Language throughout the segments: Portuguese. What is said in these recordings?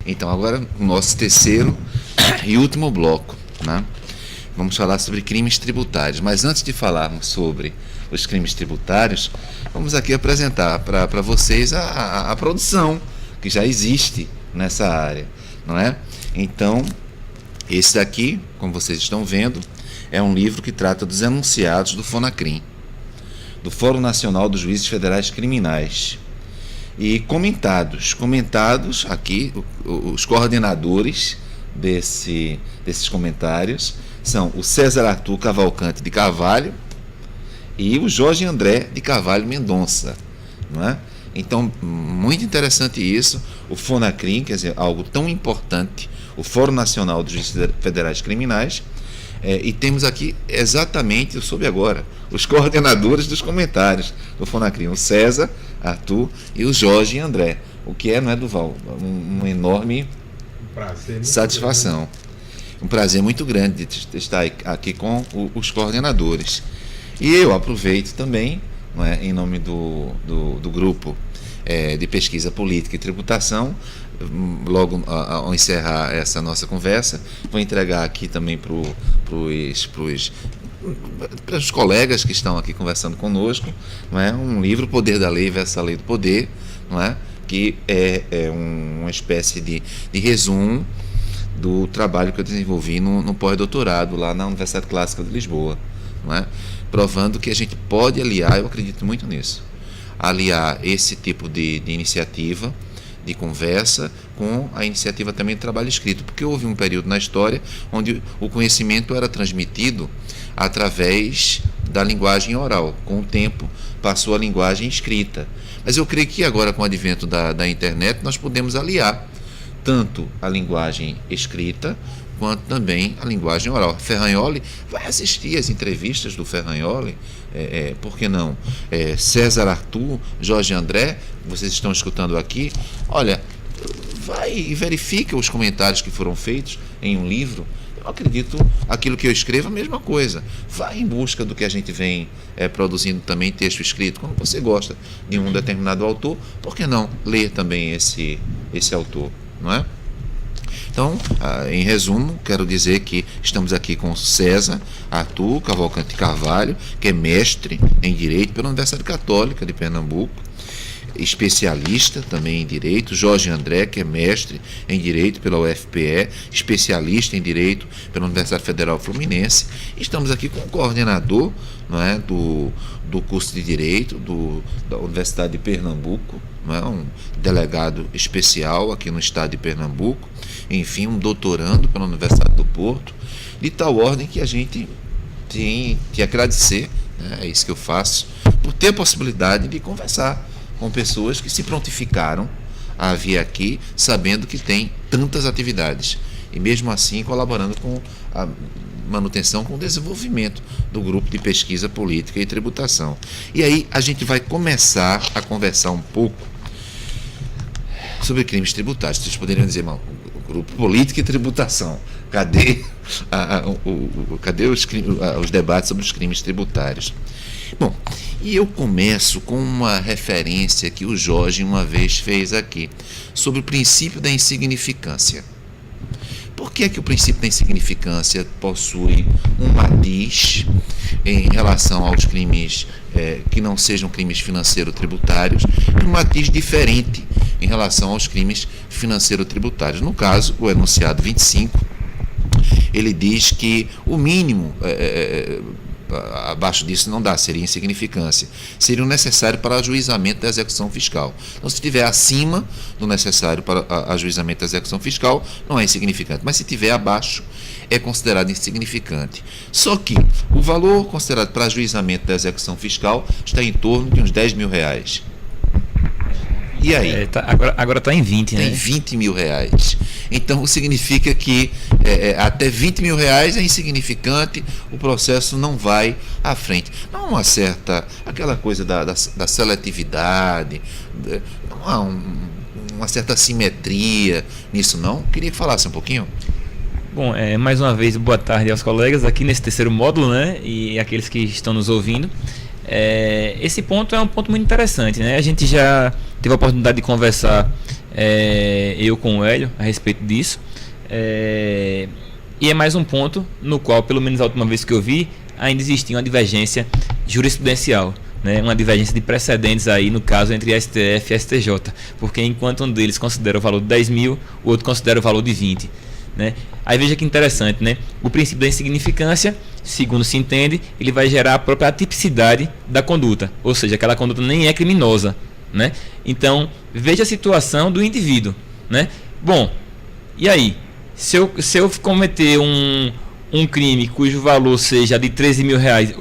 Então, agora, o nosso terceiro e último bloco, né? Vamos falar sobre crimes tributários. Mas antes de falarmos sobre os crimes tributários, vamos aqui apresentar para vocês a produção que já existe nessa área, não é? Então, esse daqui, como vocês estão vendo, é um livro que trata dos enunciados do FONACRIM, do Fórum Nacional dos Juízes Federais Criminais. E comentados aqui, os coordenadores desses comentários são o César Arthur Cavalcante de Carvalho e o Jorge André de Carvalho Mendonça, não é? Então, muito interessante isso, o FONACRIM, quer dizer, algo tão importante, o Fórum Nacional dos Juízes Federais Criminais, e temos aqui exatamente, eu soube agora, os coordenadores dos comentários do FONACRIM, o César, Arthur e o Jorge André, o que é, não é, Duval? Uma enorme satisfação. Um prazer muito grande de estar aqui com os coordenadores. E eu aproveito também, não é, em nome do grupo de pesquisa política e tributação, logo ao encerrar essa nossa conversa, vou entregar aqui também para os colegas que estão aqui conversando conosco, não é, um livro, Poder da Lei versus a Lei do Poder, não é, que é uma espécie de resumo do trabalho que eu desenvolvi no pós-doutorado lá na Universidade Clássica de Lisboa, não é? Provando que a gente pode aliar, eu acredito muito nisso, aliar esse tipo de iniciativa, de conversa, com a iniciativa também de trabalho escrito, porque houve um período na história onde o conhecimento era transmitido através da linguagem oral. Com o tempo passou a linguagem escrita. Mas eu creio que agora, com o advento da internet, nós podemos aliar tanto a linguagem escrita quanto também a linguagem oral. Ferranholi, vai assistir as entrevistas do Ferranholi, por que não? César Arthur, Jorge André, vocês estão escutando aqui, olha, vai e verifica os comentários que foram feitos em um livro. Eu acredito, aquilo que eu escrevo, a mesma coisa. Vai em busca do que a gente vem produzindo também, texto escrito. Quando você gosta de um determinado autor, por que não ler também esse autor, não é? Então, em resumo, quero dizer que estamos aqui com César Arthur Cavalcante Carvalho, que é mestre em Direito pela Universidade Católica de Pernambuco, especialista também em Direito, Jorge André, que é mestre em Direito pela UFPE, especialista em Direito pela Universidade Federal Fluminense. Estamos aqui com o coordenador, não é, do curso de Direito da Universidade de Pernambuco, não é, um delegado especial aqui no estado de Pernambuco, enfim, um doutorando pela Universidade do Porto, de tal ordem que a gente tem que agradecer, né, é isso que eu faço, por ter a possibilidade de conversar com pessoas que se prontificaram a vir aqui sabendo que tem tantas atividades e mesmo assim colaborando com a manutenção, com o desenvolvimento do grupo de pesquisa política e tributação. E aí a gente vai começar a conversar um pouco sobre crimes tributários. Vocês poderiam dizer, mal, o grupo política e tributação, cadê os debates sobre os crimes tributários? Bom, e eu começo com uma referência que o Jorge uma vez fez aqui, sobre o princípio da insignificância. Por que é que o princípio da insignificância possui um matiz em relação aos crimes que não sejam crimes financeiro-tributários e um matiz diferente em relação aos crimes financeiro-tributários? No caso, o enunciado 25, ele diz que o mínimo abaixo disso não dá, seria insignificância, seria o necessário para ajuizamento da execução fiscal. Então, se estiver acima do necessário para ajuizamento da execução fiscal, não é insignificante, mas se estiver abaixo, é considerado insignificante. Só que o valor considerado para ajuizamento da execução fiscal está em torno de uns R$10 mil. E aí? Agora está em 20, né? Tem R$20 mil. Então significa que até R$20 mil é insignificante, o processo não vai à frente. Não há uma certa, aquela coisa da seletividade, não há uma certa simetria nisso, não? Queria que falasse um pouquinho. Bom, mais uma vez, boa tarde aos colegas aqui nesse terceiro módulo, né? E aqueles que estão nos ouvindo. Esse ponto é um ponto muito interessante, né? A gente já teve a oportunidade de conversar eu com o Hélio a respeito disso. E é mais um ponto no qual, pelo menos a última vez que eu vi, ainda existia uma divergência jurisprudencial, né? Uma divergência de precedentes aí, no caso, entre STF e STJ, porque enquanto um deles considera o valor de 10 mil, o outro considera o valor de 20. Né? Aí veja que interessante, né? O princípio da insignificância, segundo se entende, ele vai gerar a própria atipicidade da conduta, ou seja, aquela conduta nem é criminosa, né? Então, veja a situação do indivíduo, né? Bom, e aí? Se eu cometer um crime cujo valor seja de 13 mil reais,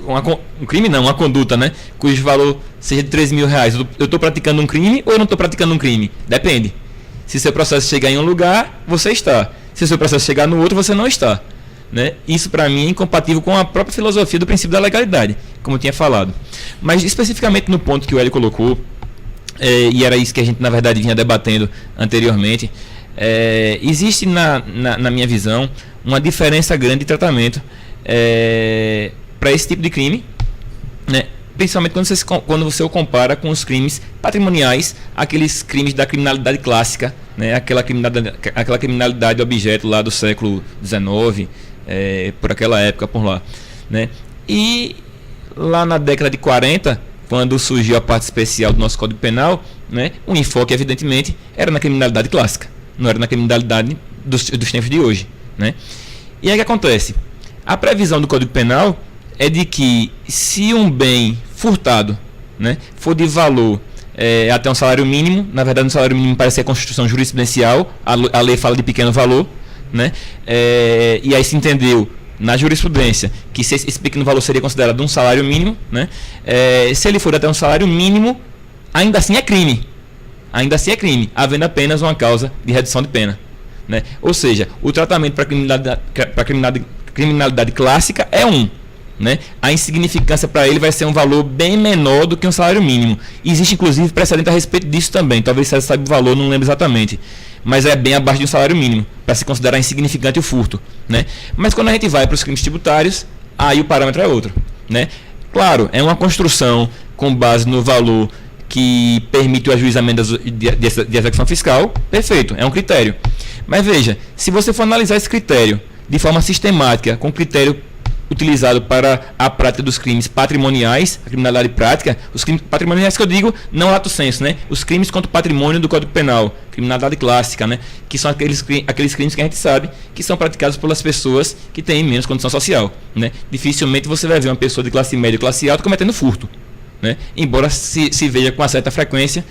um crime não, uma conduta, né? Cujo valor seja de 13 mil reais, eu estou praticando um crime ou eu não estou praticando um crime? Depende. Se seu processo chegar em um lugar, você está. Se o seu processo chegar no outro, você não está. Né? Isso, para mim, é incompatível com a própria filosofia do princípio da legalidade, como eu tinha falado. Mas, especificamente no ponto que o Hélio colocou, e era isso que a gente, na verdade, vinha debatendo anteriormente, existe, na minha visão, uma diferença grande de tratamento para esse tipo de crime, né? Principalmente quando você o compara com os crimes patrimoniais, aqueles crimes da criminalidade clássica, né? Aquela criminalidade objeto lá do século XIX, por aquela época por lá, né? E lá na década de 40, quando surgiu a parte especial do nosso Código Penal, né? O enfoque, evidentemente, era na criminalidade clássica, não era na criminalidade dos tempos de hoje, né? E aí o que acontece? A previsão do Código Penal é de que, se um bem furtado, né, for de valor até um salário mínimo, na verdade, um salário mínimo parece ser a Constituição jurisprudencial, a lei fala de pequeno valor, né, e aí se entendeu na jurisprudência que esse pequeno valor seria considerado um salário mínimo, né, se ele for até um salário mínimo, ainda assim é crime, havendo apenas uma causa de redução de pena, né? Ou seja, o tratamento para criminalidade clássica é né? A insignificância para ele vai ser um valor bem menor do que um salário mínimo. Existe inclusive precedente a respeito disso também. Talvez você saiba o valor, não lembro exatamente, mas é bem abaixo de um salário mínimo para se considerar insignificante o furto, né? Mas quando a gente vai para os crimes tributários, aí o parâmetro é outro, né? Claro, é uma construção com base no valor que permite o ajuizamento de execução fiscal. Perfeito, é um critério. Mas veja, se você for analisar esse critério de forma sistemática, com critério utilizado para a prática dos crimes patrimoniais, a criminalidade prática, os crimes patrimoniais que eu digo, não lato sensu, né? Os crimes contra o patrimônio do Código Penal, criminalidade clássica, né? Que são aqueles crimes que a gente sabe que são praticados pelas pessoas que têm menos condição social, né? Dificilmente você vai ver uma pessoa de classe média ou classe alta cometendo furto, né? Embora se veja com uma certa frequência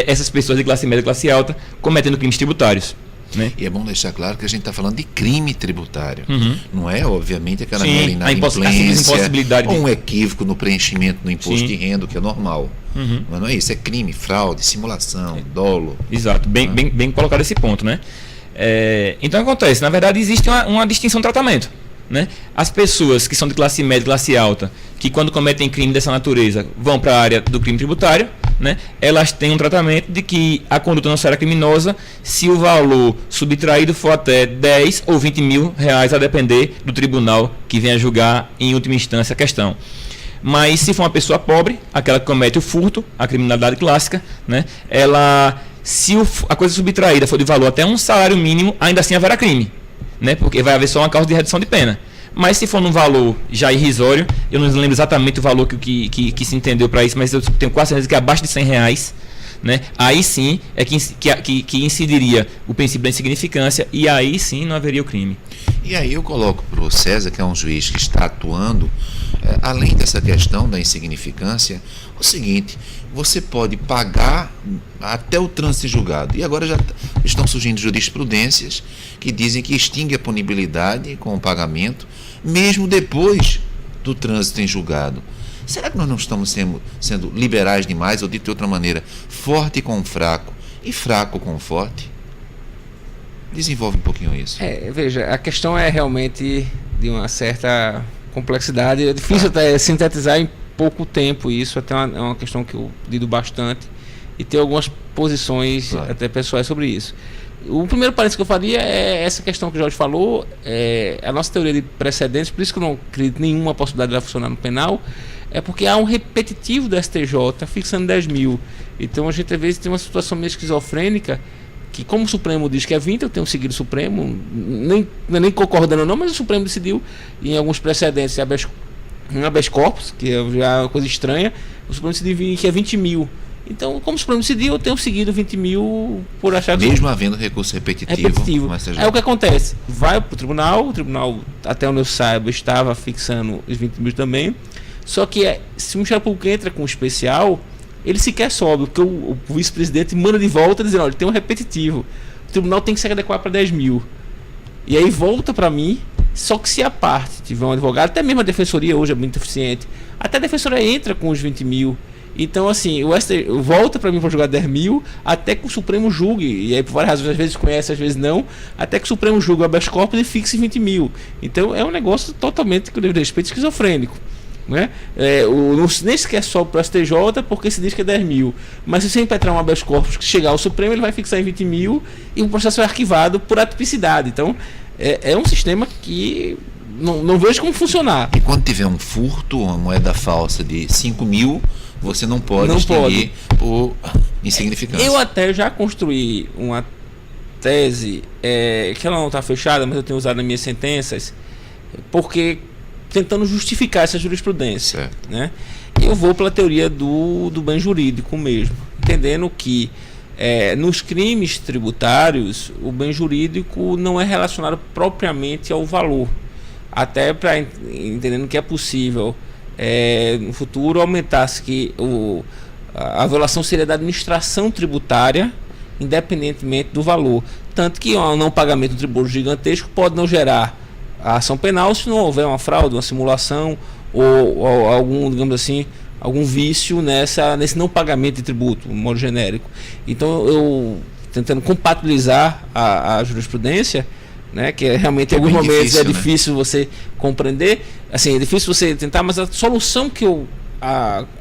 essas pessoas de classe média e classe alta cometendo crimes tributários, né? E é bom deixar claro que a gente está falando de crime tributário. Não é, obviamente, aquela mera inadimplência ou um equívoco no preenchimento do imposto de renda, que é normal. Mas não é isso, é crime, fraude, simulação, dolo. Exato, bem colocado esse ponto, né? Então acontece, na verdade existe uma distinção de tratamento, né? As pessoas que são de classe média e classe alta, que quando cometem crime dessa natureza vão para a área do crime tributário, né? Elas têm um tratamento de que a conduta não será criminosa se o valor subtraído for até 10 ou 20 mil reais, a depender do tribunal que venha julgar em última instância a questão. Mas se for uma pessoa pobre, aquela que comete o furto, a criminalidade clássica, né? Se a coisa subtraída for de valor até um salário mínimo, ainda assim haverá crime, né? Porque vai haver só uma causa de redução de pena. Mas se for num valor já irrisório, eu não lembro exatamente o valor que se entendeu para isso, mas eu tenho quase certeza que é abaixo de 100 reais, né? Aí sim é que incidiria o princípio da insignificância, e aí sim não haveria o crime. E aí eu coloco para o César, que é um juiz que está atuando, além dessa questão da insignificância, o seguinte: você pode pagar até o trânsito em julgado. E agora já estão surgindo jurisprudências que dizem que extingue a punibilidade com o pagamento, mesmo depois do trânsito em julgado. Será que nós não estamos sendo liberais demais, ou dito de outra maneira, forte com fraco e fraco com forte? Desenvolve um pouquinho isso. Veja, a questão é realmente de uma certa complexidade. É difícil até sintetizar em pouco tempo isso, até é uma questão que eu lido bastante e tenho algumas posições até pessoais sobre isso. O primeiro parênteses que eu faria é essa questão que o Jorge falou, a nossa teoria de precedentes, por isso que eu não acredito em nenhuma possibilidade de ela funcionar no penal, é porque há um repetitivo do STJ fixando 10 mil. Então a gente às vezes tem uma situação meio esquizofrênica, que como o Supremo diz que é 20, eu tenho seguido o Supremo, nem concordando não, mas o Supremo decidiu, em alguns precedentes, em habeas corpus, que é já uma coisa estranha, o Supremo decidiu que é 20 mil. Então, como o Supremo decidiu, eu tenho seguido 20 mil por achar que... Mesmo havendo recurso repetitivo. É o que acontece. Vai para o tribunal, até onde eu saiba, estava fixando os 20 mil também. Só que se o Ministério Público entra com um especial, ele sequer sobe, porque o vice-presidente manda de volta dizendo, olha, tem um repetitivo. O tribunal tem que se adequar para 10 mil. E aí volta para mim, só que se a parte tiver um advogado, até mesmo a defensoria hoje é muito eficiente, até a defensoria entra com os 20 mil. Então, assim, o STJ volta para mim para jogar 10 mil, até que o Supremo julgue, e aí por várias razões, às vezes conhece, às vezes não, até que o Supremo julgue o habeas corpus e fixe 20 mil. Então, é um negócio totalmente, com o devido respeito, esquizofrênico. Né? Nem sequer sobe para o STJ porque se diz que é 10 mil. Mas se você impetrar um habeas corpus que chegar ao Supremo, ele vai fixar em 20 mil e o processo é arquivado por atipicidade. Então, é um sistema que não vejo como funcionar. E quando tiver um furto, uma moeda falsa de 5 mil, você não pode extinguir por insignificância. Eu até já construí uma tese que ela não está fechada, mas eu tenho usado nas minhas sentenças, porque tentando justificar essa jurisprudência. Certo. Né? E eu vou pela teoria do bem jurídico mesmo, entendendo que nos crimes tributários o bem jurídico não é relacionado propriamente ao valor, até para entendendo que é possível no futuro aumentasse que a violação seria da administração tributária independentemente do valor, tanto que o não pagamento de tributo gigantesco pode não gerar a ação penal se não houver uma fraude, uma simulação ou algum, digamos assim, algum vício nesse não pagamento de tributo, de modo genérico. Então eu tentando compatibilizar a jurisprudência, né, que realmente em alguns momentos é difícil você compreender, assim, é difícil você tentar, mas a solução que eu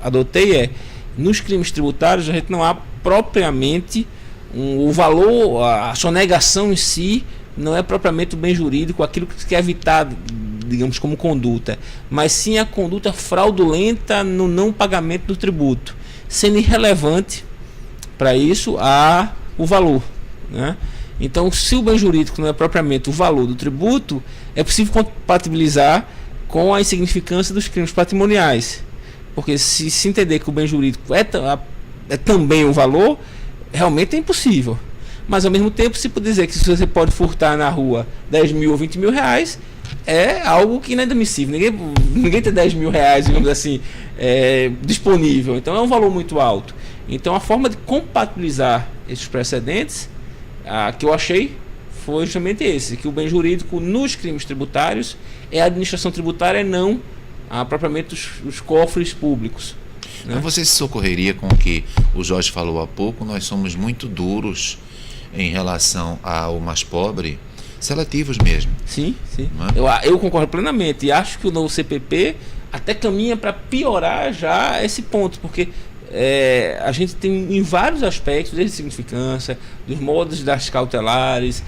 adotei nos crimes tributários a gente não há propriamente o valor, a sonegação em si não é propriamente o bem jurídico, aquilo que quer evitar, digamos, como conduta, mas sim a conduta fraudulenta no não pagamento do tributo, sendo irrelevante para isso o valor, né? Então, se o bem jurídico não é propriamente o valor do tributo, é possível compatibilizar com a insignificância dos crimes patrimoniais. Porque se entender que o bem jurídico é também um valor, realmente é impossível. Mas, ao mesmo tempo, se puder dizer que se você pode furtar na rua 10 mil ou 20 mil reais, é algo que não é admissível. Ninguém tem 10 mil reais, digamos assim, disponível. Então, é um valor muito alto. Então, a forma de compatibilizar esses precedentes que eu achei foi justamente esse, que o bem jurídico nos crimes tributários é a administração tributária, não propriamente os cofres públicos. Né? Então você se socorreria com o que o Jorge falou há pouco, nós somos muito duros em relação ao mais pobre, seletivos mesmo. Sim, sim. É? Eu concordo plenamente e acho que o novo CPP até caminha para piorar já esse ponto, porque a gente tem em vários aspectos, desde a significância, dos modos das cautelares,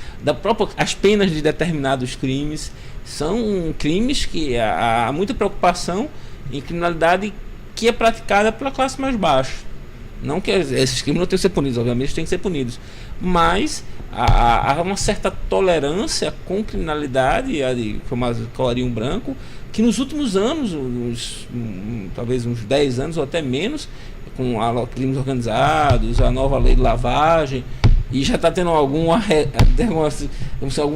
as penas de determinados crimes, são crimes que há muita preocupação em criminalidade que é praticada pela classe mais baixa. Não que esses crimes não tenham que ser punidos, obviamente têm que ser punidos, mas há uma certa tolerância com criminalidade, famoso colarinho branco, que nos últimos anos, talvez uns 10 anos ou até menos, com crimes organizados, a nova lei de lavagem, e já está tendo algum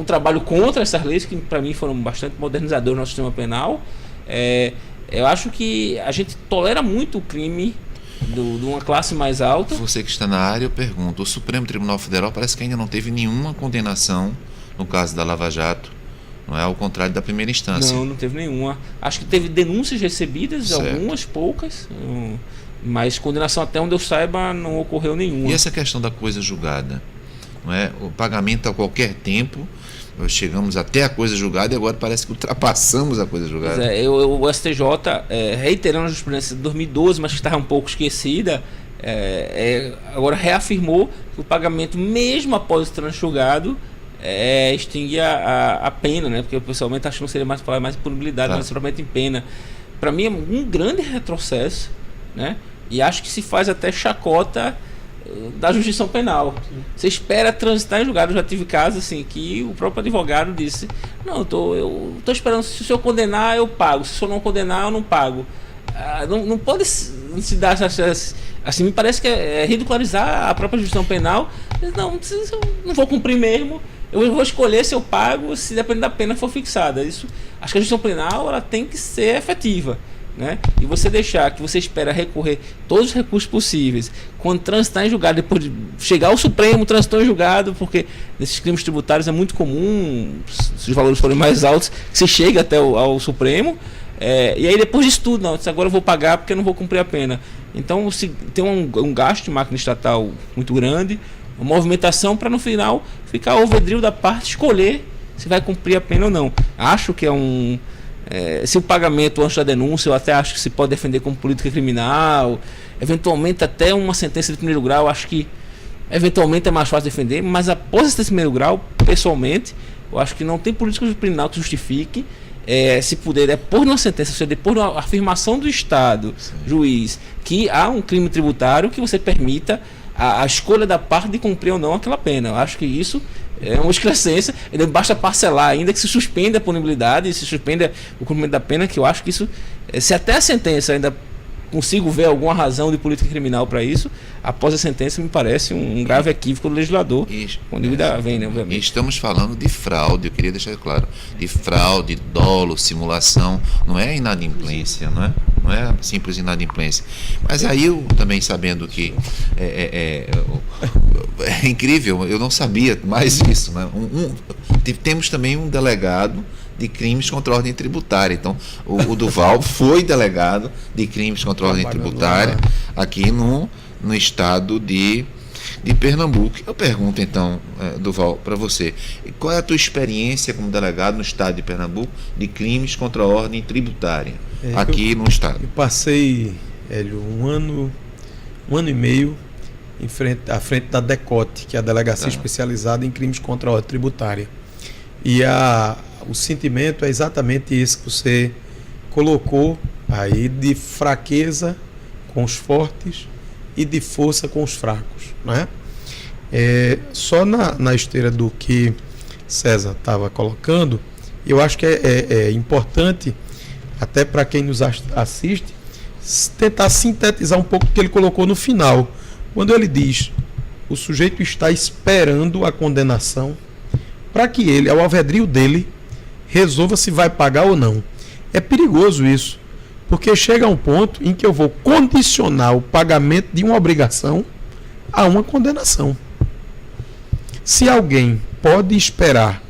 trabalho contra essas leis que para mim foram bastante modernizadoras no nosso sistema penal. Eu acho que a gente tolera muito o crime de uma classe mais alta. Você que está na área, eu pergunto, o Supremo Tribunal Federal parece que ainda não teve nenhuma condenação no caso da Lava Jato, não é ao contrário da primeira instância. Não teve nenhuma. Acho que teve denúncias recebidas, certo. Algumas poucas, mas condenação até onde eu saiba não ocorreu nenhuma. E essa questão da coisa julgada, não é? O pagamento a qualquer tempo, nós chegamos até a coisa julgada e agora parece que ultrapassamos a coisa julgada. O STJ, reiterando a jurisprudência de 2012, mas que estava um pouco esquecida, agora reafirmou que o pagamento, mesmo após o trânsito julgado, extingue a pena, né? Porque o pessoal está achando que seria mais punibilidade, mas propriamente em pena. Para mim é um grande retrocesso, né? E acho que se faz até chacota da jurisdição penal. Você espera transitar em julgado. Eu já tive casos assim que o próprio advogado disse: não, eu tô esperando, se o senhor condenar, eu pago, se o senhor não condenar, eu não pago. Não pode se dar assim, me parece que é ridicularizar a própria jurisdição penal. Não vou cumprir mesmo, eu vou escolher se eu pago, se depende da pena for fixada. Isso, acho que a jurisdição penal ela tem que ser efetiva, né? E você deixar que você espera recorrer todos os recursos possíveis, quando transitar em julgado, depois de chegar ao Supremo, transitou em julgado, porque nesses crimes tributários é muito comum, se os valores forem mais altos, que se chega até ao Supremo. E aí depois disso tudo, não, agora eu vou pagar porque eu não vou cumprir a pena. Então se tem um gasto de máquina estatal muito grande, uma movimentação para no final ficar ao vedrio da parte escolher se vai cumprir a pena ou não. Acho que se o pagamento antes da denúncia, eu até acho que se pode defender como política criminal, eventualmente até uma sentença de primeiro grau, acho que eventualmente é mais fácil defender, mas após a sentença de primeiro grau, pessoalmente, eu acho que não tem política criminal que justifique. Se puder, depois de uma sentença, ou seja, depois de uma afirmação do Estado, juiz, que há um crime tributário, que você permita a escolha da parte de cumprir ou não aquela pena. Eu acho que isso é uma excrescência. Basta parcelar, ainda que se suspenda a punibilidade, se suspenda o cumprimento da pena, que eu acho que isso, se até a sentença ainda consigo ver alguma razão de política criminal para isso, após a sentença me parece um grave equívoco do legislador. Com dívida vem, né, obviamente. Estamos falando de fraude, eu queria deixar claro, de fraude, dolo, simulação, não é inadimplência, não é simples inadimplência. Mas aí eu também sabendo que é incrível, eu não sabia mais isso, né? Temos também um delegado de crimes contra a ordem tributária. Então, o Duval foi delegado de crimes contra a ordem tributária aqui no estado de Pernambuco. Eu pergunto, então, Duval, para você, qual é a tua experiência como delegado no estado de Pernambuco de crimes contra a ordem tributária, aqui no estado? Eu passei, Hélio, um ano e meio à frente da DECOTE, que é a Delegacia Especializada em Crimes contra a Ordem Tributária. E o sentimento é exatamente esse que você colocou aí, de fraqueza com os fortes e de força com os fracos, né? Só na esteira do que César estava colocando, eu acho que é importante, até para quem nos assiste, tentar sintetizar um pouco o que ele colocou no final. Quando ele diz: o sujeito está esperando a condenação para que ele, ao alvedrio dele, resolva se vai pagar ou não. É perigoso isso, porque chega a um ponto em que eu vou condicionar o pagamento de uma obrigação a uma condenação. Se alguém pode esperar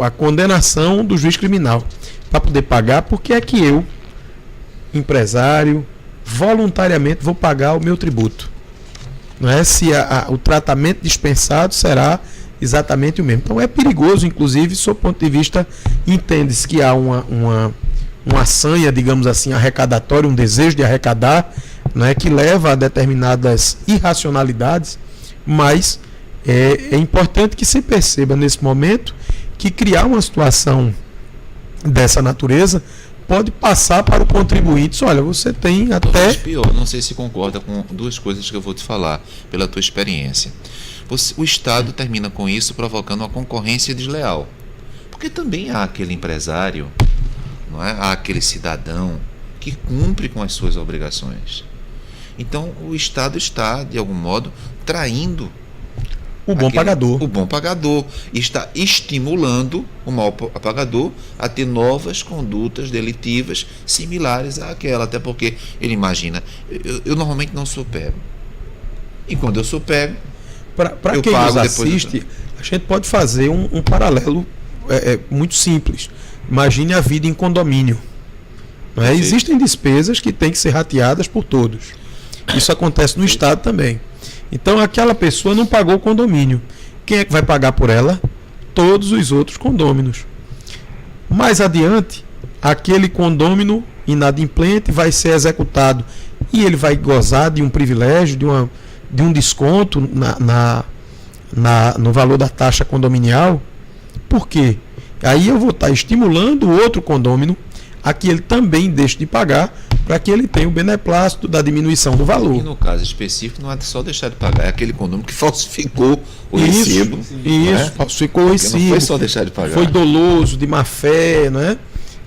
a condenação do juiz criminal para poder pagar, por que é que eu, empresário, voluntariamente vou pagar o meu tributo? Não é? Se o tratamento dispensado será exatamente o mesmo. Então é perigoso, inclusive, sob o ponto de vista, entende-se que há uma sanha, digamos assim, arrecadatória, um desejo de arrecadar, não é, que leva a determinadas irracionalidades, mas é importante que se perceba nesse momento que criar uma situação dessa natureza pode passar para o contribuinte. Olha, você tem até... Pior, não sei se concorda com duas coisas que eu vou te falar, pela tua experiência. O Estado termina com isso provocando uma concorrência desleal. Porque também há aquele empresário, não é? Há aquele cidadão que cumpre com as suas obrigações. Então o Estado está, de algum modo, traindo o bom pagador. O bom pagador. E está estimulando o mau pagador a ter novas condutas delitivas similares àquela. Até porque ele imagina, eu normalmente não sou pego. E quando eu sou pego, para quem nos assiste, a gente pode fazer um paralelo muito simples. Imagine a vida em condomínio. Não é? Existem despesas que têm que ser rateadas por todos. Isso acontece no Estado também. Então aquela pessoa não pagou o condomínio. Quem é que vai pagar por ela? Todos os outros condôminos. Mais adiante, aquele condômino inadimplente vai ser executado e ele vai gozar de um privilégio, de um desconto no valor da taxa condominial. Por quê? Aí eu vou estar estimulando o outro condômino a que ele também deixe de pagar, para que ele tenha o beneplácito da diminuição do valor. E no caso específico, não é só deixar de pagar, é aquele condomínio que falsificou o recibo. Isso, falsificou o recibo. Não foi só deixar de pagar. Foi doloso, de má fé, não é?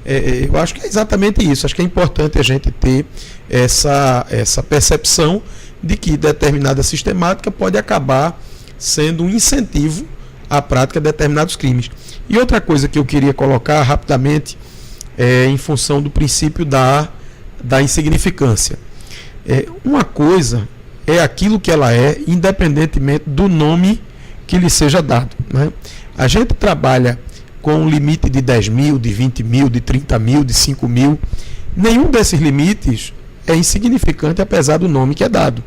Eu acho que é exatamente isso. Acho que é importante a gente ter essa percepção de que determinada sistemática pode acabar sendo um incentivo à prática de determinados crimes. E outra coisa que eu queria colocar rapidamente em função do princípio da insignificância. Uma coisa é aquilo que ela é, independentemente do nome que lhe seja dado, né? A gente trabalha com um limite de 10 mil, de 20 mil, de 30 mil, de 5 mil. Nenhum desses limites é insignificante, apesar do nome que é dado.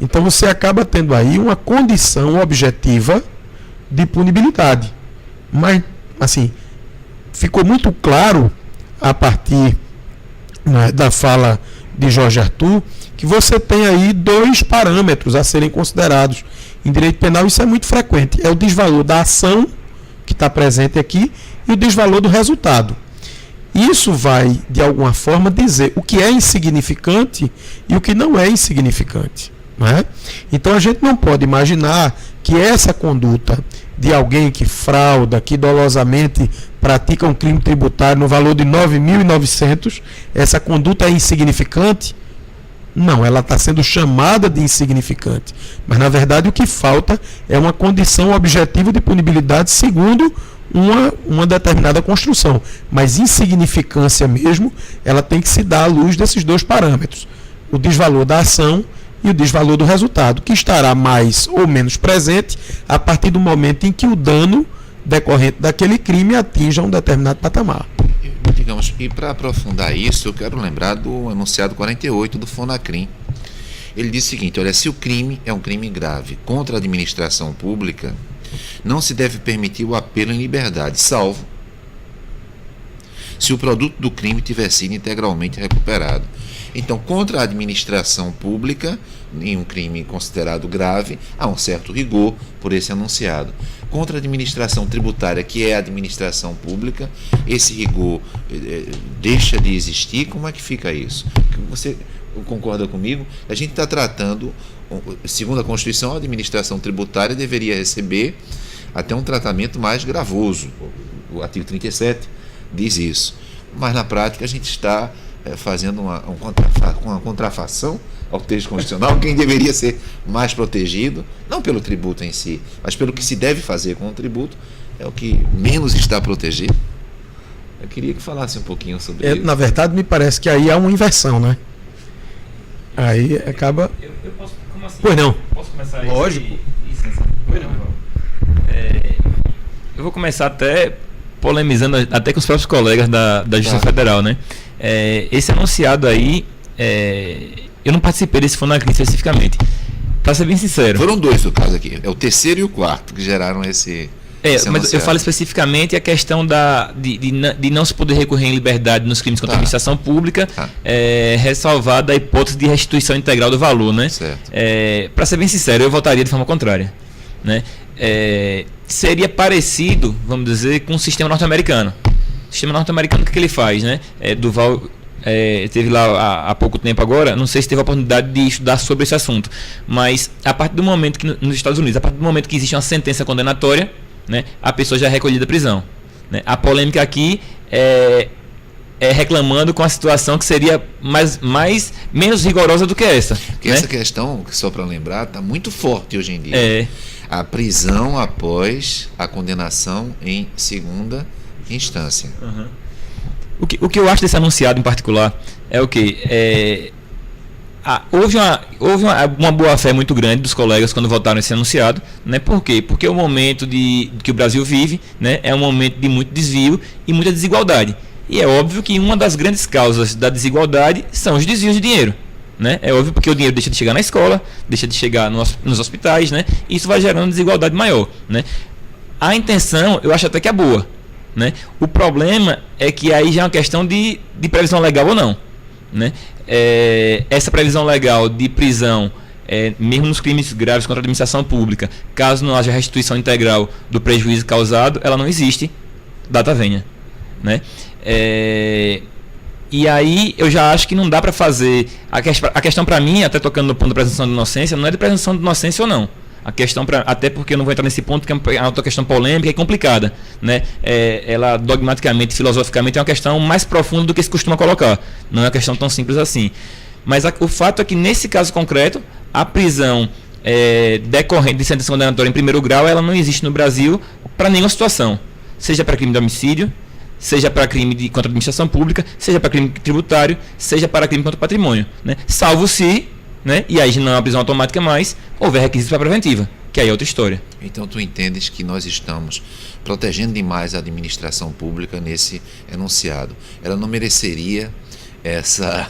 Então você acaba tendo aí uma condição objetiva de punibilidade. Mas, assim, ficou muito claro a partir, né, da fala de Jorge Arthur, que você tem aí 2 parâmetros a serem considerados. Em direito penal isso é muito frequente. É o desvalor da ação, que está presente aqui, e o desvalor do resultado. Isso vai, de alguma forma, dizer o que é insignificante e o que não é insignificante. Né? Então a gente não pode imaginar que essa conduta de alguém que frauda, que dolosamente pratica um crime tributário no valor de 9.900, essa conduta é insignificante. Não, ela está sendo chamada de insignificante. Mas, na verdade, o que falta é uma condição objetiva de punibilidade segundo uma determinada construção. Mas insignificância mesmo, ela tem que se dar à luz desses 2 parâmetros. O desvalor da ação e o desvalor do resultado, que estará mais ou menos presente a partir do momento em que o dano decorrente daquele crime atinja um determinado patamar. Digamos, e para aprofundar isso, eu quero lembrar do enunciado 48 do Fonacrim. Ele diz o seguinte: olha, se o crime é um crime grave contra a administração pública, não se deve permitir o apelo em liberdade, salvo se o produto do crime tiver sido integralmente recuperado. Então, contra a administração pública, em um crime considerado grave, há um certo rigor por esse enunciado. Contra a administração tributária, que é a administração pública, esse rigor deixa de existir. Como é que fica isso? Você concorda comigo? A gente está tratando, segundo a Constituição, a administração tributária deveria receber até um tratamento mais gravoso. O artigo 37 diz isso. Mas, na prática, a gente está fazendo uma contrafação ao texto constitucional. Quem deveria ser mais protegido, não pelo tributo em si, mas pelo que se deve fazer com o tributo, é o que menos está protegido. Eu queria que falasse um pouquinho sobre isso. Na verdade, me parece que aí há uma inversão, né? Aí acaba... Eu posso, como assim? Pois não. Posso começar? Lógico. Pois não. Eu vou começar até polemizando até com os próprios colegas da Justiça Federal, né? Esse enunciado aí, eu não participei desse Fonacrim especificamente. Para ser bem sincero. Foram 2 no caso aqui. É o 3º e o 4º que geraram esse mas eu falo especificamente a questão de não se poder recorrer em liberdade nos crimes contra a administração pública, ressalvada a hipótese de restituição integral do valor, né? Para ser bem sincero, eu votaria de forma contrária, né? Seria parecido, vamos dizer, com o sistema norte-americano. O sistema norte-americano, o que ele faz, né? Duval teve lá há pouco tempo agora, não sei se teve a oportunidade de estudar sobre esse assunto, mas a partir do momento que, nos Estados Unidos, a partir do momento que existe uma sentença condenatória, né, a pessoa já é recolhida à prisão, né? A polêmica aqui é reclamando com a situação que seria menos rigorosa do que essa. Porque, né? Essa questão, só para lembrar, está muito forte hoje em dia. A prisão após a condenação em segunda instância. Uhum. O que eu acho desse anunciado em particular é o que? Houve uma boa-fé muito grande dos colegas quando votaram esse anunciado, né? Por quê? Porque o momento que o Brasil vive, né, é um momento de muito desvio e muita desigualdade. E é óbvio que uma das grandes causas da desigualdade são os desvios de dinheiro, né? É óbvio porque o dinheiro deixa de chegar na escola, deixa de chegar nos hospitais, né? E isso vai gerando desigualdade maior, né? A intenção, eu acho até que é boa, né? O problema é que aí já é uma questão de previsão legal ou não, né? Essa previsão legal de prisão, mesmo nos crimes graves contra a administração pública, caso não haja restituição integral do prejuízo causado, ela não existe, data venha, né? E aí eu já acho que não dá para fazer. A questão para mim, até tocando no ponto da presunção de inocência, não é de presunção de inocência ou não. A questão, até porque eu não vou entrar nesse ponto, porque é uma outra questão polêmica e complicada, né? Ela dogmaticamente, filosoficamente, é uma questão mais profunda do que se costuma colocar. Não é uma questão tão simples assim. Mas o fato é que, nesse caso concreto, a prisão decorrente de sentença condenatória em primeiro grau, ela não existe no Brasil para nenhuma situação. Seja para crime de homicídio, seja para crime contra a administração pública, seja para crime tributário, seja para crime contra o patrimônio, né? Salvo se, né, e aí não é uma prisão automática mais, houver requisito para preventiva, que aí é outra história. Então tu entendes que nós estamos protegendo demais a administração pública nesse enunciado. Ela não mereceria essa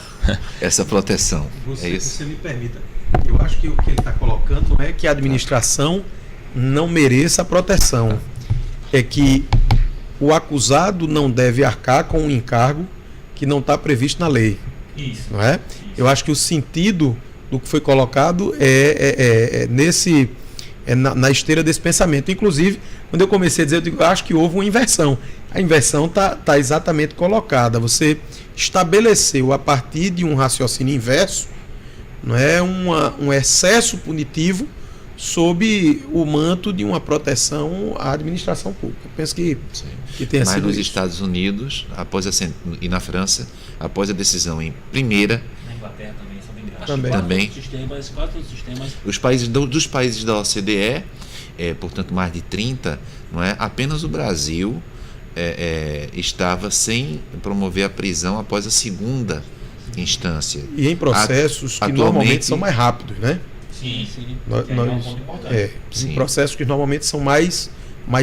proteção. É isso? Você me permita. Eu acho que o que ele está colocando não é que a administração não mereça a proteção. É que o acusado não deve arcar com um encargo que não está previsto na lei. Isso. Não é? Eu acho que o sentido do que foi colocado na esteira desse pensamento. Inclusive, quando eu comecei a dizer, eu acho que houve uma inversão. A inversão está exatamente colocada. Você estabeleceu, a partir de um raciocínio inverso, não é, um excesso punitivo sob o manto de uma proteção à administração pública. Eu penso que tenha Mas sido nos isso. Estados Unidos, e na França, após a decisão em primeira, Na Inglaterra também, são bem graves. Também. Quatro outros sistemas. os países dos países da OCDE, portanto mais de 30, não é? Apenas o Brasil estava sem promover a prisão após a segunda instância. E em processos que Atualmente- normalmente são mais rápidos, né? Sim. Nós- Que aí é um nós- ponto importante. Sim. Em processos que normalmente são mais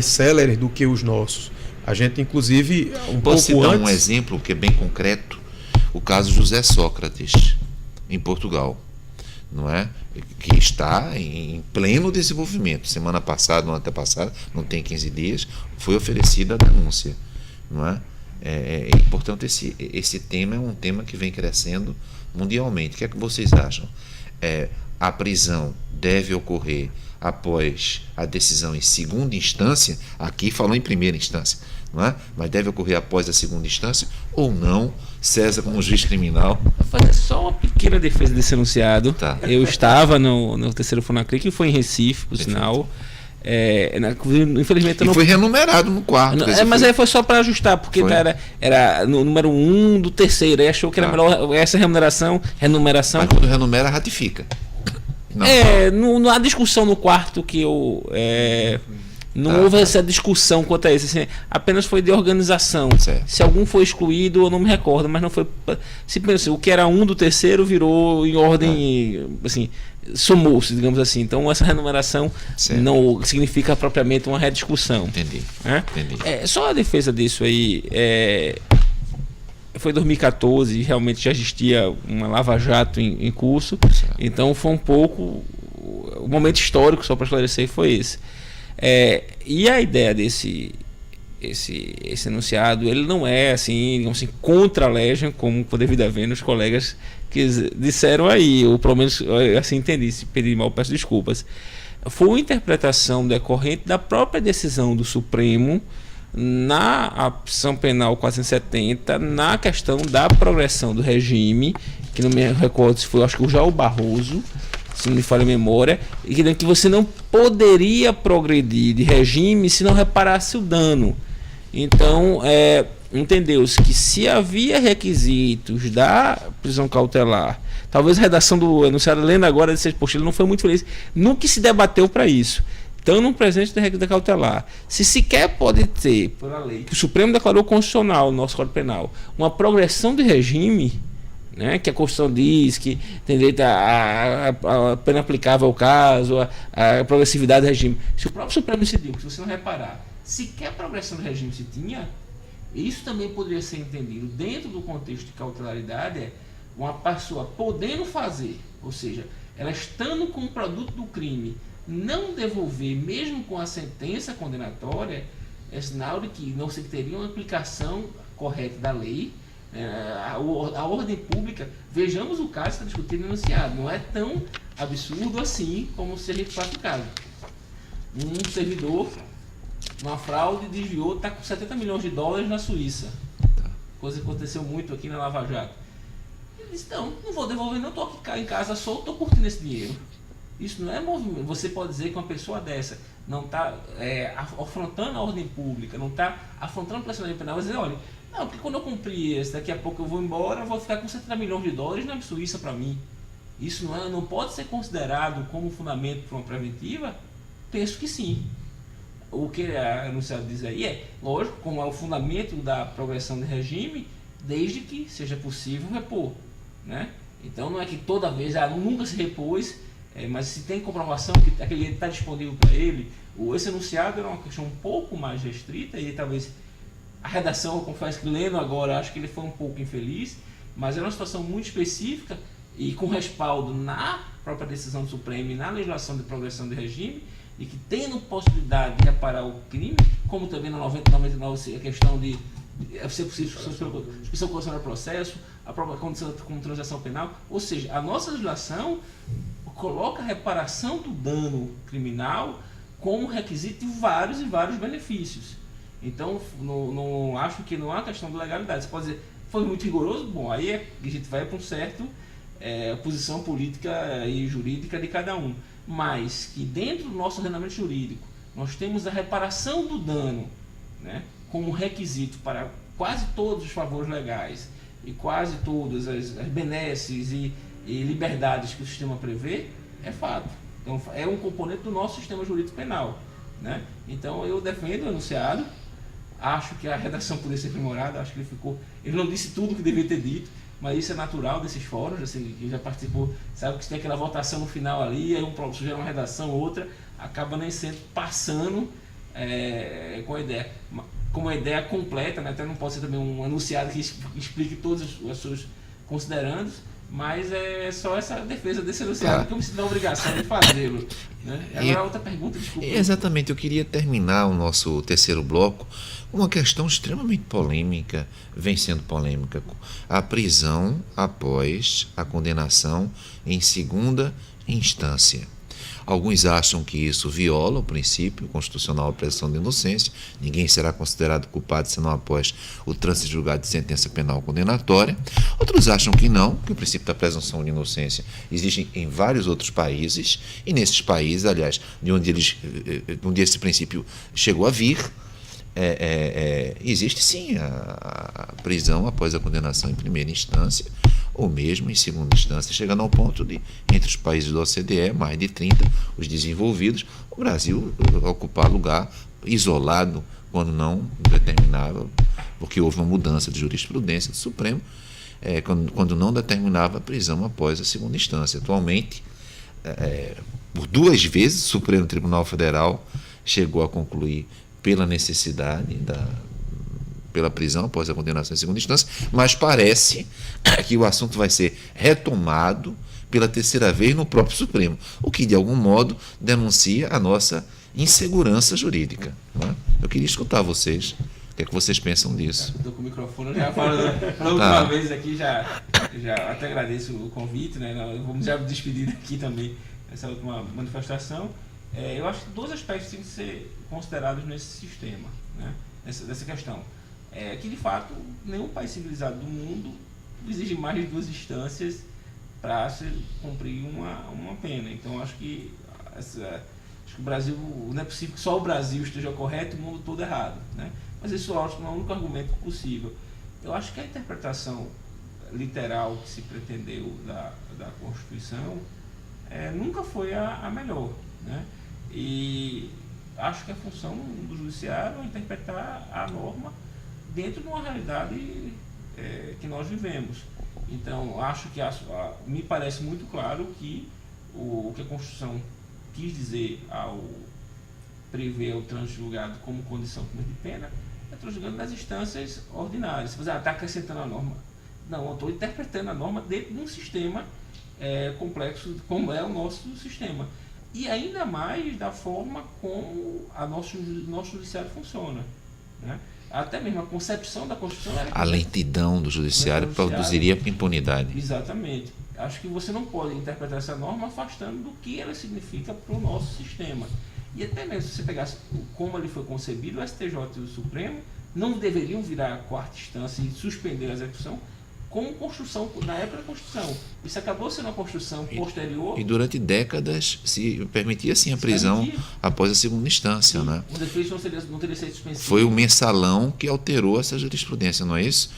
céleres do que os nossos. A gente, inclusive, Posso pouco citar antes... um exemplo que é bem concreto? O caso José Sócrates, em Portugal, não é? Que está em pleno desenvolvimento. Semana passada, no antepassado, não tem 15 dias, foi oferecida a denúncia, não é? E, portanto, esse tema é um tema que vem crescendo mundialmente. O que é que vocês acham? A prisão deve ocorrer após a decisão em segunda instância? Aqui falou em primeira instância, não é? Mas deve ocorrer após a segunda instância ou não? César, como juiz criminal, Vou fazer só uma pequena defesa desse enunciado. Tá. Eu estava no terceiro Fonacri, que foi em Recife, por sinal. Infelizmente eu e não foi renumerado no quarto. quer dizer, mas aí foi só para ajustar, porque Foi. era no número 1 do terceiro, aí achou que era Tá. melhor essa renumeração. Mas quando renumera, ratifica. Não. Não há discussão no quarto que eu. Não houve essa discussão quanto a isso. Assim, apenas foi de organização. Certo. Se algum foi excluído, eu não me recordo, mas não foi. Simplesmente assim, o que era 1 do terceiro virou em ordem. Assim, somou-se, digamos assim. Então, essa renumeração Certo. não significa propriamente uma rediscussão. Entendi. Né? Entendi. Só a defesa disso aí. Foi em 2014, realmente já existia uma lava-jato em curso. Certo. Então foi um pouco. O momento histórico, só para esclarecer, foi esse. E a ideia desse enunciado, ele não é assim, digamos assim, contra a Legion, como devido a ver nos colegas que disseram aí, ou pelo menos assim entendi, se pedir mal, peço desculpas. Foi uma interpretação decorrente da própria decisão do Supremo na ação penal 470, na questão da progressão do regime, que não me recordo se foi, acho que o Jair Barroso, se não me falha a memória, e que você não poderia progredir de regime se não reparasse o dano. Então, entendeu-se que se havia requisitos da prisão cautelar, talvez a redação do enunciado, lendo agora, desse post, ele não foi muito feliz, nunca se debateu para isso. Então, no presente da requisito cautelar, se sequer pode ter, pela lei, que o Supremo declarou constitucional no nosso Código Penal, uma progressão de regime, né, que a Constituição diz que tem direito a pena aplicável ao caso, a progressividade do regime. Se o próprio Supremo decidiu que, se você não reparar, sequer progressão do regime se tinha, isso também poderia ser entendido dentro do contexto de cautelaridade, uma pessoa podendo fazer, ou seja, ela estando com o produto do crime, não devolver, mesmo com a sentença condenatória, é sinal de que não se teria uma aplicação correta da lei. A ordem pública, vejamos o caso que está discutido no enunciado, não é tão absurdo assim como se a gente faz o caso. Um servidor, uma fraude, desviou, está com 70 milhões de dólares na Suíça. coisa que aconteceu muito aqui na Lava Jato. Ele disse, não vou devolver, não, estou aqui em casa solto, estou curtindo esse dinheiro. Isso não é movimento. Você pode dizer que uma pessoa dessa não está afrontando a ordem pública, não está afrontando o procedimento penal, mas dizer, olha, não, porque quando eu cumprir esse, daqui a pouco eu vou embora, eu vou ficar com 70 milhões de dólares na Suíça para mim. Isso não pode ser considerado como fundamento para uma preventiva? Penso que sim. O que a enunciado diz aí lógico, como é o fundamento da progressão de regime, desde que seja possível repor, né? Então não é que toda vez nunca se repôs, mas se tem comprovação que aquele está disponível para ele. Esse enunciado era uma questão um pouco mais restrita e talvez a redação, eu confesso que lendo agora, acho que ele foi um pouco infeliz, mas era uma situação muito específica e com respaldo na própria decisão do Supremo e na legislação de progressão de regime, e que tendo possibilidade de reparar o crime, como também na 99 a questão de ser possível suspensão condicional do processo, a própria condição como transação penal, ou seja, a nossa legislação coloca a reparação do dano criminal como requisito de vários e vários benefícios. Então, não acho que não há questão de legalidade. Você pode dizer, foi muito rigoroso? Bom, aí a gente vai para um certo posição política e jurídica de cada um. Mas que dentro do nosso ordenamento jurídico nós temos a reparação do dano, né, como requisito para quase todos os favores legais e quase todas as benesses e liberdades que o sistema prevê, é fato. Então, é um componente do nosso sistema jurídico penal, né? Então eu defendo o enunciado, acho que a redação poderia ser aprimorada, acho que ele não disse tudo o que devia ter dito, mas isso é natural desses fóruns, assim, quem já participou sabe que tem aquela votação no final ali, aí sugere uma redação, outra, acaba nem sempre passando com uma ideia completa, né? Até não pode ser também um enunciado que explique todos os seus considerandos, mas é só essa defesa desse enunciado que eu me sinto na obrigação de fazê-lo, né? Agora outra pergunta, desculpa. Exatamente, eu queria terminar o nosso terceiro bloco com uma questão extremamente polêmica, vem sendo polêmica, a prisão após a condenação em segunda instância. Alguns acham que isso viola o princípio constitucional da presunção de inocência. Ninguém será considerado culpado senão após o trânsito julgado de sentença penal condenatória. Outros acham que não, que o princípio da presunção de inocência existe em vários outros países, e nesses países, aliás, de onde esse princípio chegou a vir, existe sim a prisão após a condenação em primeira instância, ou mesmo em segunda instância, chegando ao ponto de, entre os países da OCDE, mais de 30, os desenvolvidos, o Brasil ocupar lugar isolado, quando não determinava, porque houve uma mudança de jurisprudência do Supremo, quando não determinava a prisão após a segunda instância. Atualmente, por 2 vezes, o Supremo Tribunal Federal chegou a concluir pela necessidade pela prisão após a condenação em segunda instância, mas parece que o assunto vai ser retomado pela 3ª vez no próprio Supremo, o que de algum modo denuncia a nossa insegurança jurídica, não é? Eu queria escutar vocês, o que é que vocês pensam disso? Estou com o microfone, já falo pela última vez aqui, já até agradeço o convite, né? Vamos já despedir aqui também essa última manifestação. Eu acho que 2 aspectos têm que ser considerados nesse sistema, né? Dessa questão. Que de fato nenhum país civilizado do mundo exige mais de 2 instâncias para se cumprir uma pena. Então acho que o Brasil, não é possível que só o Brasil esteja correto e o mundo todo errado, né? Mas isso eu acho que não é o único argumento possível. Eu acho que a interpretação literal que se pretendeu da Constituição nunca foi a melhor, né? E acho que a função do judiciário é interpretar a norma dentro de uma realidade que nós vivemos. Então, acho que me parece muito claro que o que a Constituição quis dizer ao prever o trânsito julgado como condição de pena é transjugando nas instâncias ordinárias. Você está acrescentando a norma. Não, eu estou interpretando a norma dentro de um sistema complexo como é o nosso sistema. E ainda mais da forma como nosso judiciário funciona, né? Até mesmo a concepção da Constituição era... A lentidão do judiciário produziria impunidade. Exatamente. Acho que você não pode interpretar essa norma afastando do que ela significa para o nosso sistema. E até mesmo se você pegasse como ele foi concebido, o STJ e o Supremo não deveriam virar a quarta instância e suspender a execução como construção, na época da construção. Isso acabou sendo uma construção posterior. E durante décadas se permitia sim a prisão após a segunda instância, né? O defeito não teria sido suspensivo. Foi o mensalão que alterou essa jurisprudência, não é isso?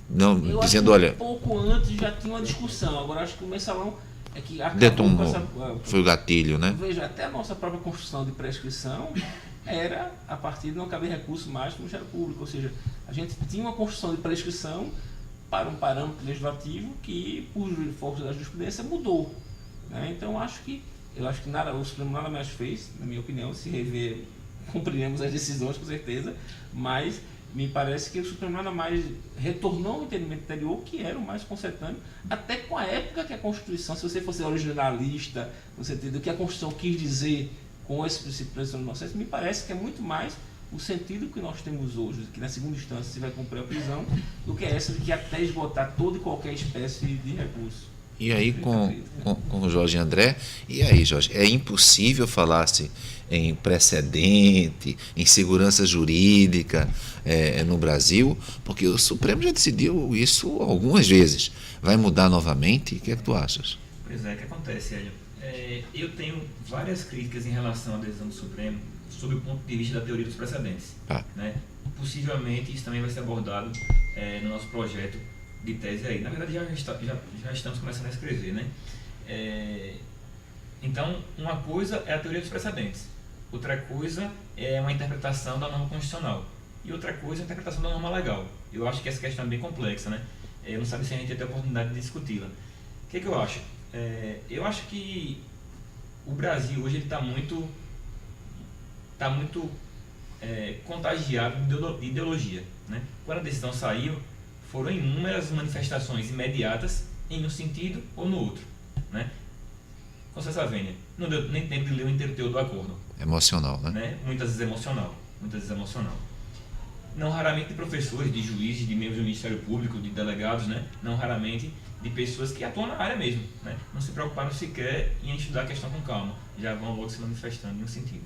Não, eu dizendo, acho que olha... pouco antes já tinha uma discussão. Agora acho que o mensalão é que acabou detonou, com essa... foi o gatilho, né? Veja, até a nossa própria construção de prescrição era a partir de não caber recurso mais no Ministério Público. Ou seja, a gente tinha uma construção de prescrição para um parâmetro legislativo que, por força da jurisprudência, mudou. Né? Então, eu acho que nada, o Supremo nada mais fez, na minha opinião, se rever, cumpriremos as decisões com certeza, mas me parece que o Supremo nada mais retornou ao entendimento anterior, que era o mais concetâneo, até com a época que a Constituição, se você fosse originalista, no sentido do que a Constituição quis dizer com esse princípio de presunção de inocência, me parece que é muito mais o sentido que nós temos hoje, que na segunda instância se vai cumprir a prisão, do que essa de que até esgotar toda e qualquer espécie de recurso. E aí com o Jorge André, e aí, Jorge, é impossível falar-se em precedente, em segurança jurídica no Brasil, porque o Supremo já decidiu isso algumas vezes. Vai mudar novamente? O que é que tu achas? Pois é, o que acontece, Hélio? Eu tenho várias críticas em relação à decisão do Supremo sob o ponto de vista da teoria dos precedentes. Né? Possivelmente isso também vai ser abordado no nosso projeto de tese aí. Na verdade já estamos começando a escrever, né? Então, uma coisa é a teoria dos precedentes, outra coisa é uma interpretação da norma constitucional e outra coisa é a interpretação da norma legal. Eu acho que essa questão é bem complexa, né? Eu não sei se a gente vai ter a oportunidade de discuti-la. O que eu acho? Eu acho que o Brasil hoje está muito contagiado de ideologia, né? Quando a decisão saiu, foram inúmeras manifestações imediatas em um sentido ou no outro, né? Constância Vênia, não deu nem tempo de ler o inteiro do acordo. Emocional, né? Muitas vezes emocional. Não raramente de professores, de juízes, de membros do Ministério Público, de delegados, né? Não raramente de pessoas que atuam na área mesmo, né? Não se preocuparam sequer em estudar a questão com calma, já vão logo se manifestando em um sentido.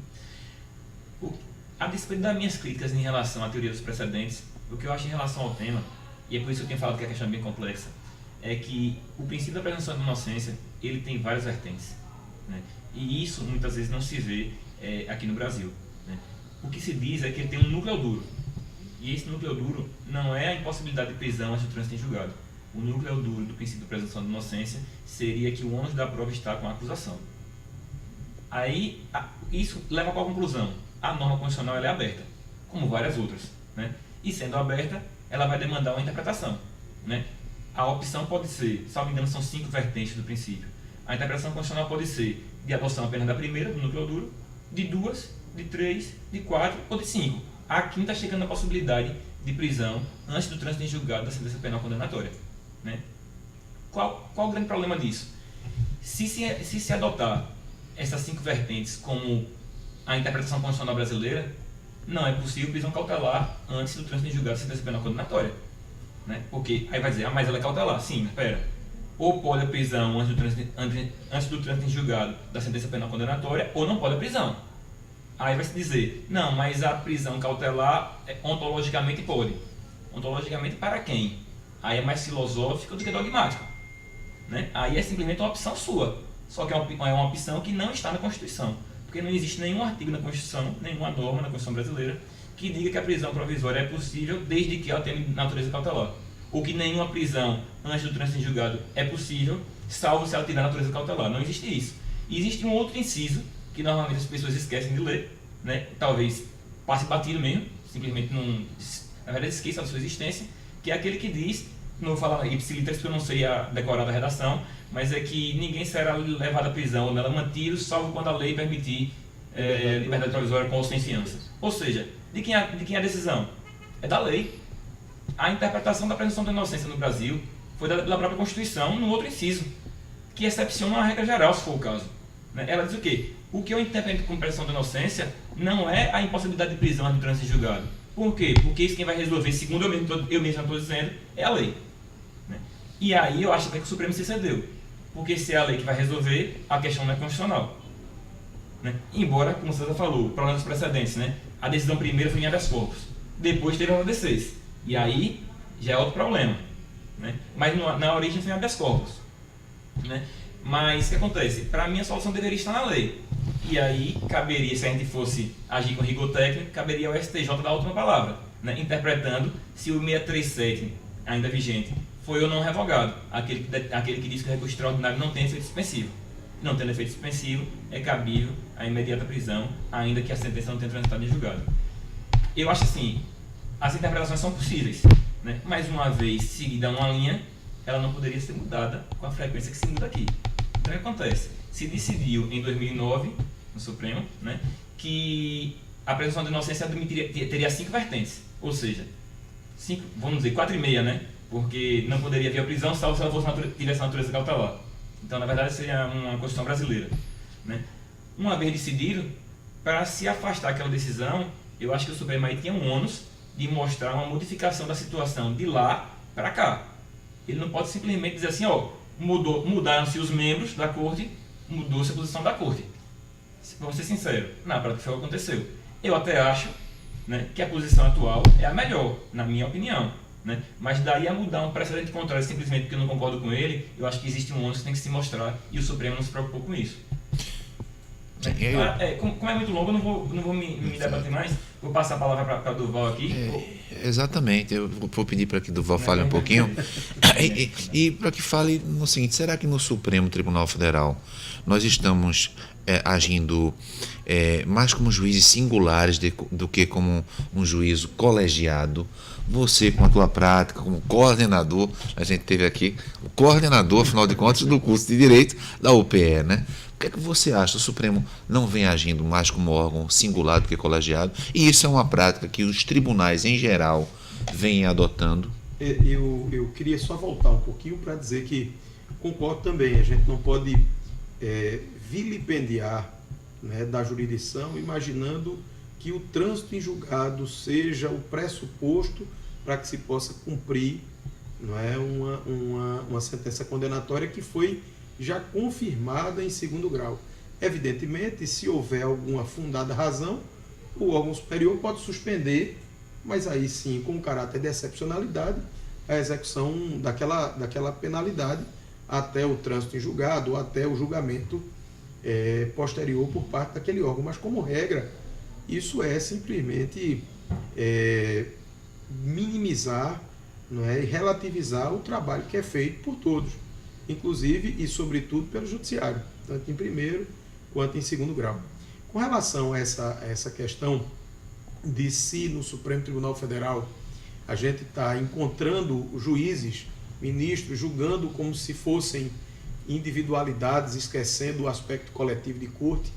A despeito das minhas críticas em relação à teoria dos precedentes, o que eu acho em relação ao tema, e é por isso que eu tenho falado que a questão é bem complexa, é que o princípio da presunção de inocência, ele tem várias vertentes, né? E isso muitas vezes não se vê aqui no Brasil, né? O que se diz é que ele tem um núcleo duro, e esse núcleo duro não é a impossibilidade de prisão antes do trânsito em julgado. O núcleo duro do princípio da presunção de inocência seria que o ônus da prova está com a acusação. Aí, isso leva a qual conclusão? A norma constitucional ela é aberta, como várias outras, né? E sendo aberta, ela vai demandar uma interpretação, né? A opção pode ser, salvo engano, são 5 vertentes do princípio. A interpretação constitucional pode ser de adoção apenas da primeira, do núcleo duro, de 2, de 3, de 4 ou de 5. A quinta chegando à possibilidade de prisão antes do trânsito em julgado da sentença penal condenatória, né? Qual o grande problema disso? Se se adotar essas 5 vertentes como a interpretação constitucional brasileira, não é possível prisão cautelar antes do trânsito em julgado da sentença penal condenatória, né? Porque aí vai dizer, mas ela é cautelar. Sim, espera. Ou pode a prisão antes do trânsito em julgado da sentença penal condenatória, ou não pode a prisão. Aí vai se dizer, não, mas a prisão cautelar ontologicamente pode. Ontologicamente para quem? Aí é mais filosófico do que dogmático, né? Aí é simplesmente uma opção sua. Só que é uma opção que não está na Constituição. Porque não existe nenhum artigo na Constituição, nenhuma norma na Constituição brasileira que diga que a prisão provisória é possível desde que ela tenha natureza cautelar. Ou que nenhuma prisão antes do trânsito em julgado é possível, salvo se ela tiver natureza cautelar. Não existe isso. E existe um outro inciso que normalmente as pessoas esquecem de ler, né? Talvez passe batido mesmo, simplesmente não, na verdade esqueça da sua existência, que é aquele que diz, não vou falar ipsiliteris porque eu não sei a decorar da redação, mas é que ninguém será levado à prisão ou nela mantido, salvo quando a lei permitir liberdade provisória com ou sem fiança. Ou seja, de quem é a decisão? É da lei. A interpretação da presunção de inocência no Brasil foi dada pela própria Constituição no outro inciso, que excepciona uma regra geral, se for o caso, né? Ela diz o quê? O que eu interpreto como presunção de inocência não é a impossibilidade de prisão antes do trânsito em julgado. Por quê? Porque isso quem vai resolver, segundo eu mesmo estou dizendo, é a lei, né? E aí eu acho até que o Supremo se cedeu. Porque se é a lei que vai resolver, a questão não é constitucional. né? Embora, como você já falou, o problema dos precedentes, né? A decisão primeira foi em habeas corpus, depois teve a OD6, e aí já é outro problema, né? Mas na origem foi em habeas corpus, né? Mas o que acontece? Para mim a solução deveria estar na lei, e aí caberia, se a gente fosse agir com rigor técnico, caberia ao STJ dar a última palavra, né? Interpretando se o 637, ainda vigente, foi ou não revogado, aquele que diz que o recurso extraordinário não tem efeito suspensivo. Não tendo efeito suspensivo, é cabível a imediata prisão, ainda que a sentença não tenha transitado em julgado. Eu acho assim, as interpretações são possíveis, né? Mas uma vez seguida uma linha, ela não poderia ser mudada com a frequência que se muda aqui. Então o que acontece? Se decidiu em 2009, no Supremo, né, que a presunção de inocência teria 5 vertentes, ou seja, 5, vamos dizer, 4,5, né? Porque não poderia haver a prisão salvo se ela tivesse natureza cautelar. Então, na verdade, seria uma Constituição brasileira, né? Uma vez decidido, para se afastar daquela decisão, eu acho que o Supremo aí tinha um ônus de mostrar uma modificação da situação de lá para cá. Ele não pode simplesmente dizer assim, ó, mudaram-se os membros da Corte, mudou-se a posição da Corte. Vamos ser sinceros, na prática foi o que aconteceu. Eu até acho, né, que a posição atual é a melhor, na minha opinião. Né? Mas daí a mudar um precedente contrário simplesmente porque eu não concordo com ele, eu acho que existe um ônus que tem que se mostrar e o Supremo não se preocupou com isso. Sim, como é muito longo, eu não vou me debater mais. Vou passar a palavra para Durval aqui. Exatamente, eu vou pedir para que Durval fale um pouquinho e para que fale no seguinte: será que no Supremo Tribunal Federal nós estamos agindo mais como juízes singulares do que como um juízo colegiado? Você, com a tua prática, como coordenador, a gente teve aqui o coordenador, afinal de contas, do curso de Direito da UPE, né? O que é que você acha? O Supremo não vem agindo mais como órgão singular do que colegiado? E isso é uma prática que os tribunais, em geral, vêm adotando? Eu queria só voltar um pouquinho para dizer que concordo também, a gente não pode vilipendiar, né, da jurisdição, imaginando que o trânsito em julgado seja o pressuposto para que se possa cumprir, não é, uma sentença condenatória que foi já confirmada em segundo grau. Evidentemente, se houver alguma fundada razão, o órgão superior pode suspender, mas aí sim, com caráter de excepcionalidade, a execução daquela penalidade até o trânsito em julgado ou até o julgamento posterior por parte daquele órgão. Mas, como regra, isso é simplesmente minimizar, não é, e relativizar o trabalho que é feito por todos, inclusive e sobretudo pelo judiciário, tanto em primeiro quanto em segundo grau. Com relação a essa questão de se no Supremo Tribunal Federal a gente está encontrando juízes, ministros, julgando como se fossem individualidades, esquecendo o aspecto coletivo de corte,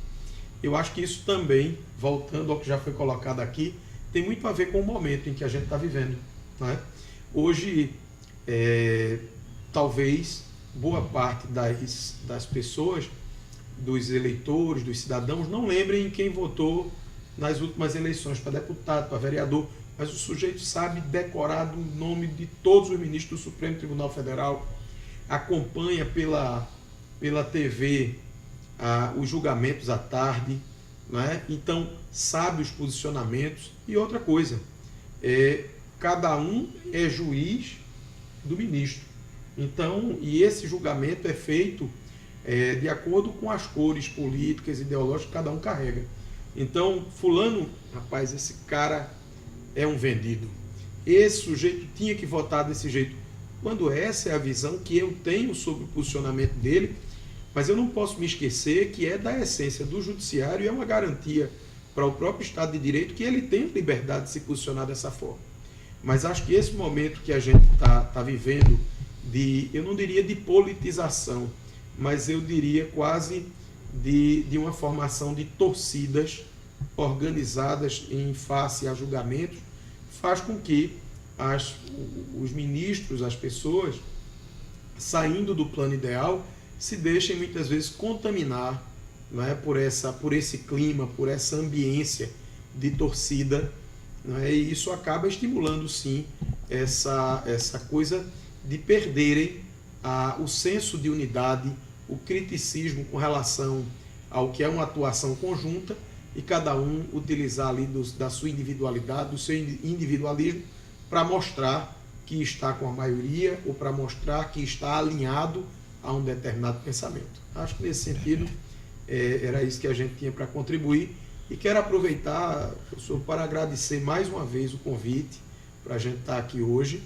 eu acho que isso também, voltando ao que já foi colocado aqui, tem muito a ver com o momento em que a gente está vivendo, né? Hoje, talvez, boa parte das pessoas, dos eleitores, dos cidadãos, não lembrem quem votou nas últimas eleições para deputado, para vereador, mas o sujeito sabe decorar o nome de todos os ministros do Supremo Tribunal Federal, acompanha pela TV os julgamentos à tarde, né? Então sabe os posicionamentos. E outra coisa, cada um é juiz do ministro. Então, e esse julgamento é feito de acordo com as cores políticas, ideológicas que cada um carrega. Então, fulano, rapaz, esse cara é um vendido. Esse sujeito tinha que votar desse jeito. Quando essa é a visão que eu tenho sobre o posicionamento dele, mas eu não posso me esquecer que é da essência do judiciário e é uma garantia para o próprio Estado de Direito que ele tem liberdade de se posicionar dessa forma. Mas acho que esse momento que a gente está vivendo, eu não diria de politização, mas eu diria quase de uma formação de torcidas organizadas em face a julgamentos, faz com que os ministros, as pessoas, saindo do plano ideal, se deixem muitas vezes contaminar, não é, por esse clima, por essa ambiência de torcida, não é, e isso acaba estimulando sim essa coisa de perderem o senso de unidade, o criticismo com relação ao que é uma atuação conjunta e cada um utilizar ali da sua individualidade, do seu individualismo, para mostrar que está com a maioria ou para mostrar que está alinhado a um determinado pensamento. Acho que nesse sentido era isso que a gente tinha para contribuir e quero aproveitar, professor, para agradecer mais uma vez o convite para a gente estar aqui hoje,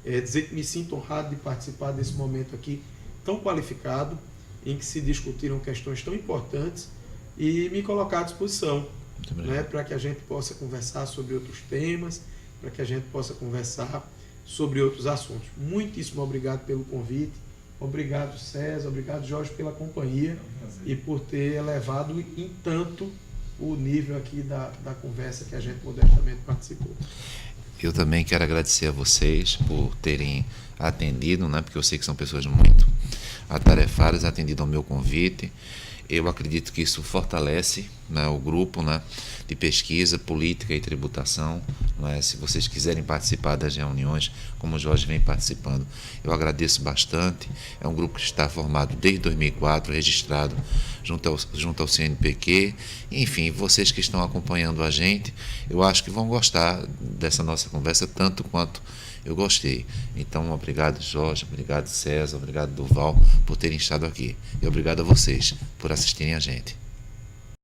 dizer que me sinto honrado de participar desse momento aqui tão qualificado, em que se discutiram questões tão importantes e me colocar à disposição, né, para que a gente possa conversar sobre outros temas, para que a gente possa conversar sobre outros assuntos. Muitíssimo obrigado pelo convite, obrigado César, obrigado Jorge pela companhia e por ter elevado em tanto o nível aqui da conversa que a gente modestamente participou. Eu também quero agradecer a vocês por terem atendido, né, porque eu sei que são pessoas muito atarefadas, atendido ao meu convite. Eu acredito que isso fortalece, né, o grupo, né, de pesquisa, política e tributação. Né, se vocês quiserem participar das reuniões, como o Jorge vem participando, eu agradeço bastante. É um grupo que está formado desde 2004, registrado junto ao CNPq. Enfim, vocês que estão acompanhando a gente, eu acho que vão gostar dessa nossa conversa tanto quanto eu gostei. Então, obrigado Jorge, obrigado César, obrigado Duval por terem estado aqui. E obrigado a vocês por assistirem a gente.